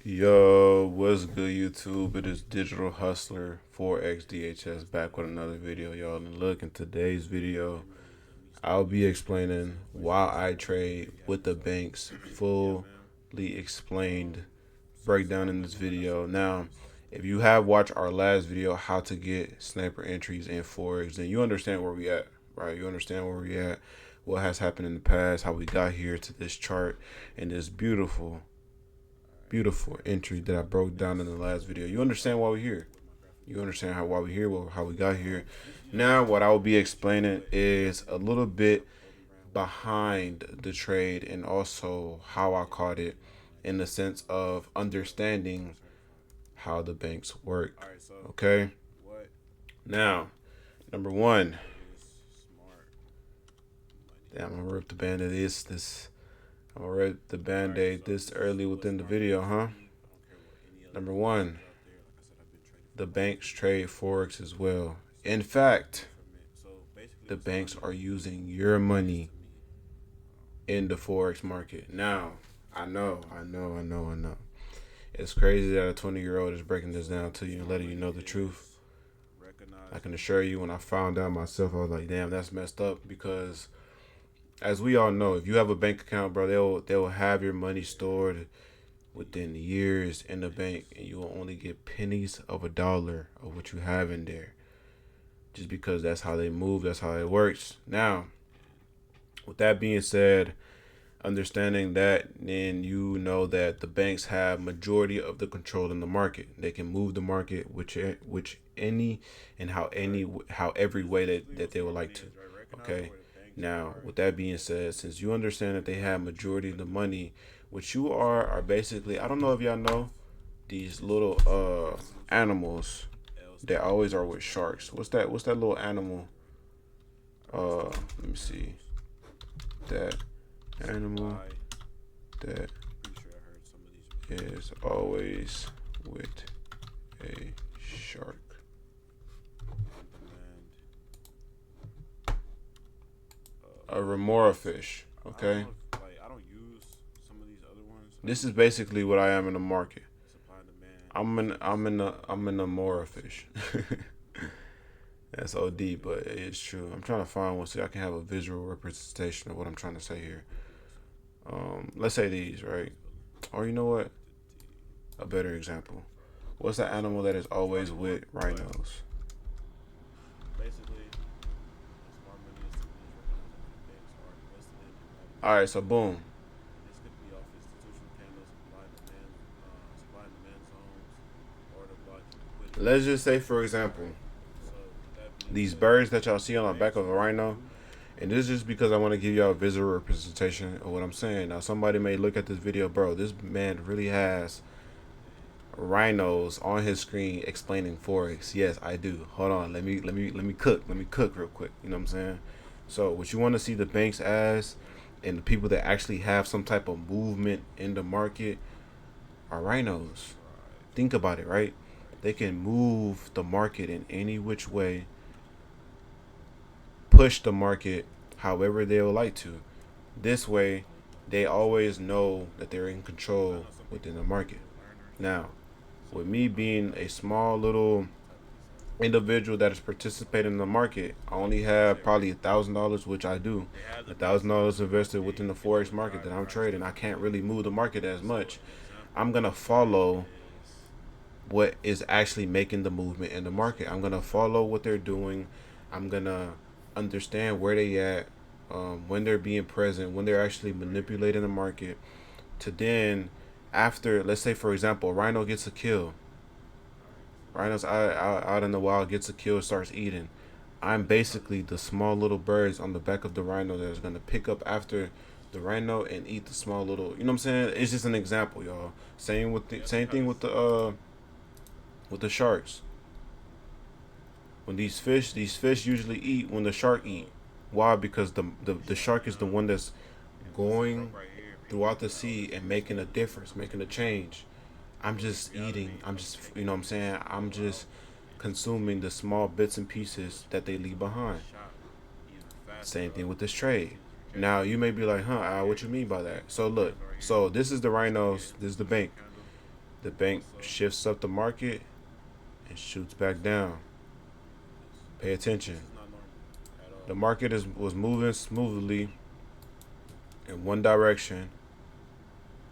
Yo, what's good YouTube? It is Digital Hustler Forex DHS back with another video, y'all. And look, in today's video, I'll be explaining why I trade with the banks, fully explained breakdown in this video. Now, if you have watched our last video, how to get sniper entries in Forex, then you understand where we at, right? You understand where we at, what has happened in the past, how we got here to this chart, and this beautiful entry that I broke down in the last video. You understand why we're here. You understand why we're here, how we got here. Now, what I will be explaining is a little bit behind the trade and also how I caught it in the sense of understanding how the banks work. Okay. Now, number one. Damn, I'm gonna rip the band-aid I'm gonna rip the band-aid this early within the video, huh? Number one, the banks trade Forex as well. In fact, the banks are using your money in the Forex market. Now, I know. It's crazy that a 20-year-old is breaking this down to you and letting you know the truth. I can assure you, when I found out myself, I was like, damn, that's messed up. Because as we all know, if you have a bank account, bro, they'll have your money stored within years in the bank, and you will only get pennies of a dollar of what you have in there, just because that's how they move, that's how it works. Now, with that being said, understanding that, then you know that the banks have majority of the control in the market. They can move the market which any and how every way that they would like to. Okay. Now, with that being said, since you understand that they have majority of the money, what you are basically, I don't know if y'all know these little animals that always are with sharks. What's that little animal? Let me see. That animal that is always with a shark. A remora fish. Okay. This is basically what I am in the market. I'm in a mora fish. That's OD, but it's true. I'm trying to find one so I can have a visual representation of what I'm trying to say here. Let's say these, right? Or you know what? A better example. What's the animal that is always with rhinos? All right, so boom. Let's just say, for example, these birds that y'all see on the back of a rhino, and this is just because I want to give y'all a visual representation of what I'm saying. Now, somebody may look at this video, bro, this man really has rhinos on his screen explaining Forex. Yes, I do. Hold on, let me cook real quick. You know what I'm saying? So, what you want to see the banks as, and the people that actually have some type of movement in the market, are rhinos. Think about it, right? They can move the market in any which way, push the market however they would like to. This way, they always know that they're in control within the market. Now, with me being a small little individual that is participating in the market, I only have probably $1,000, which I do. $1,000 invested within the Forex market that I'm trading. I can't really move the market as much. I'm gonna follow what is actually making the movement in the market. I'm gonna follow what they're doing. I'm gonna understand where they at, when they're being present, when they're actually manipulating the market. To then, after, let's say for example, Rhino gets a kill. Rhino's out in the wild, gets a kill, starts eating. I'm basically the small little birds on the back of the rhino that is gonna pick up after the rhino and eat the small little. You know what I'm saying? It's just an example, y'all. Same thing with the sharks. When these fish usually eat when the shark eat. Why? Because the shark is the one that's going throughout the sea and making a difference, making a change. I'm just eating. I'm just, you know what I'm saying? I'm just consuming the small bits and pieces that they leave behind. Same thing with this trade. Now you may be like, huh, Al, what you mean by that? So look, so this is the rhinos, this is the bank. The bank shifts up the market and shoots back down. Pay attention. The market was moving smoothly in one direction,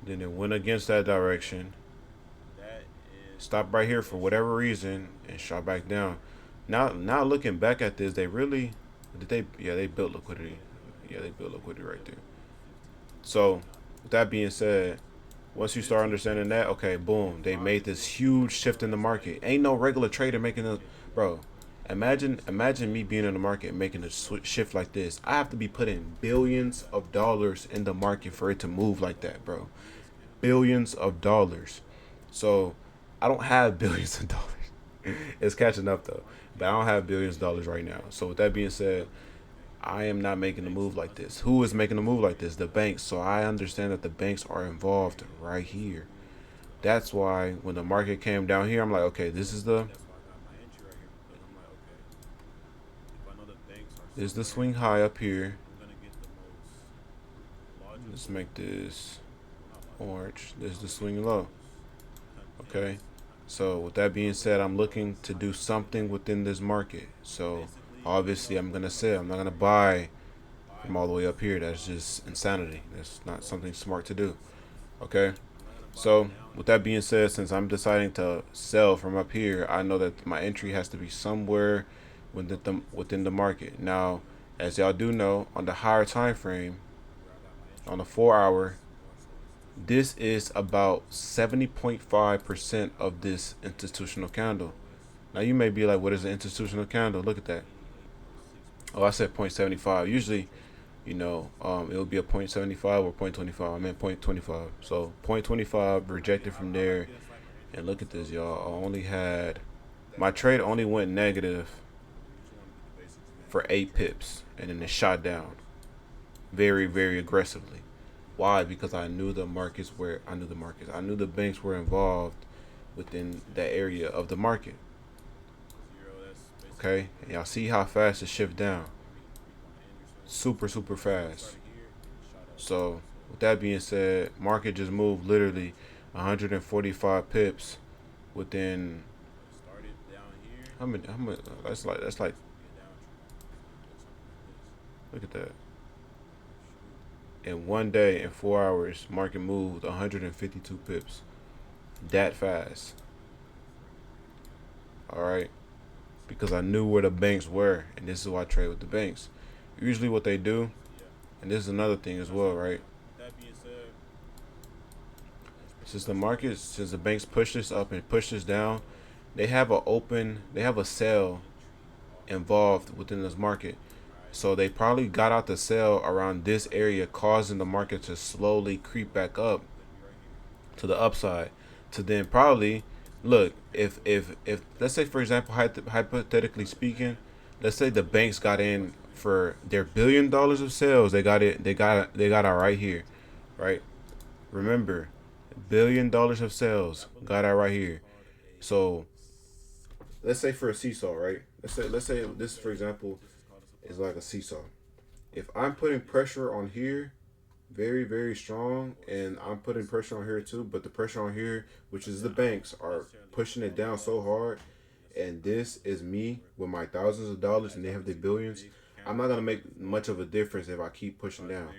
then it went against that direction, stopped right here for whatever reason, and shot back down. Now looking back at this, they really did they yeah they built liquidity. Yeah, they built liquidity right there. So with that being said, once you start understanding that, okay, boom, they made this huge shift in the market. Ain't no regular trader making a bro. Imagine me being in the market and making a shift like this. I have to be putting billions of dollars in the market for it to move like that, bro. Billions of dollars. So I don't have billions of dollars. It's catching up though, but I don't have billions of dollars right now. So with that being said, I am not making a move like this. Who is making a move like this? The banks. So I understand that the banks are involved right here. That's why when the market came down here, I'm like, okay, this is the swing high up here. Let's make this orange. This is the swing low. Okay. So with that being said, I'm looking to do something within this market. So obviously I'm gonna sell. I'm not gonna buy from all the way up here. That's just insanity. That's not something smart to do. Okay. So with that being said, since I'm deciding to sell from up here, I know that my entry has to be somewhere within the market. Now, as y'all do know, on the higher time frame, on the 4 hour, this is about 70.5% of this institutional candle. Now you may be like, what is an institutional candle? Look at that. Oh, I said 0.75. Usually, it would be a 0.75 or 0.25. I meant 0.25. So 0.25 rejected from there. And look at this, y'all. I only had my trade only went negative for 8 pips, and then it shot down very, very aggressively. Why? Because I knew the markets where I knew the markets. I knew the banks were involved within that area of the market. Okay, and y'all see how fast it shift down. Super, super fast. So with that being said, market just moved literally 145 pips within how many that's like look at that. In one day, in 4 hours, market moved 152 pips. That fast. All right. Because I knew where the banks were, and this is why I trade with the banks. Usually, what they do, and this is another thing as well, right? Since the banks push this up and push this down, they have a sell involved within this market. So they probably got out the sell around this area, causing the market to slowly creep back up to the upside. To then probably look if let's say for example hypothetically speaking, let's say the banks got in for their $1 billion of sales. They got it. They got out right here, right? Remember, $1 billion of sales got out right here. So let's say for a seesaw, right? Let's say this for example is like a seesaw. If I'm putting pressure on here very, very strong, and I'm putting pressure on here too, but the pressure on here, which is the banks, are pushing it down so hard, and this is me with my thousands of dollars and they have their billions. I'm not gonna make much of a difference if I keep pushing down.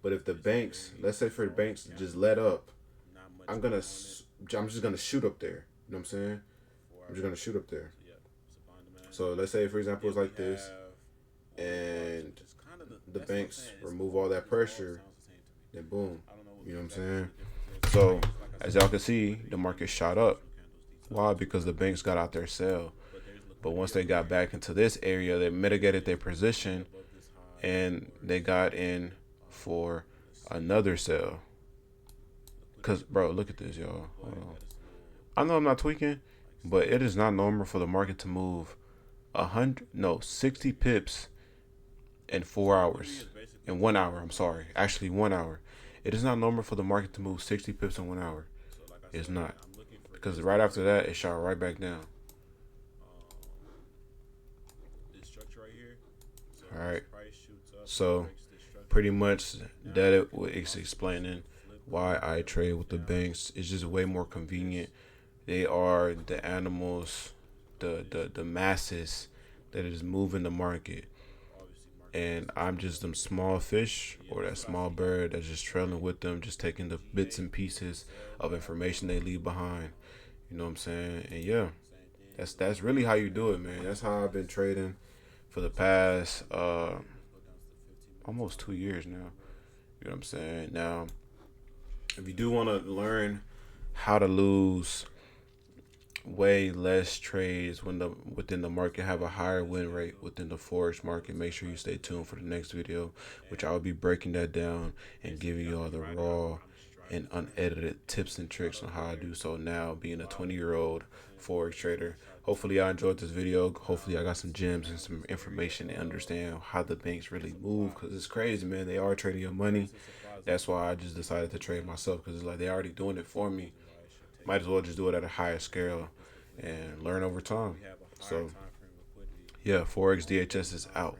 But if the banks, let's say for the banks to just let up, I'm just gonna shoot up there. You know what I'm saying? I'm just gonna shoot up there. So let's say for example it's like this, and the banks remove all that pressure, then boom. You know what I'm saying? So as y'all can see, the market shot up. Why? Because the banks got out their sell. But once they got back into this area, they mitigated their position and they got in for another sell. Cause bro, look at this, y'all. Hold on. I know I'm not tweaking, but it is not normal for the market to move 60 pips in 4 hours. In 1 hour, I'm sorry. Actually 1 hour. It is not normal for the market to move 60 pips in 1 hour. It's not. Because right after that it shot right back down. Alright. So pretty much that it's explaining why I trade with the banks. It's just way more convenient. They are the animals, the masses that is moving the market, and I'm just them small fish or that small bird that's just trailing with them, just taking the bits and pieces of information they leave behind. You know what I'm saying? And yeah, that's really how you do it, man. That's how I've been trading for the past almost 2 years now. You know what I'm saying? Now, if you do want to learn how to lose way less trades when the within the market, have a higher win rate within the Forex market, make sure you stay tuned for the next video, which I will be breaking that down and giving you all the raw and unedited tips and tricks on how I do so now, being a 20-year-old Forex trader. Hopefully I enjoyed this video. Hopefully I got some gems and some information to understand how the banks really move, because it's crazy, man. They are trading your money. That's why I just decided to trade myself, because it's like they already doing it for me. Might as well just do it at a higher scale and learn over time. So, yeah, Forex DHS is out.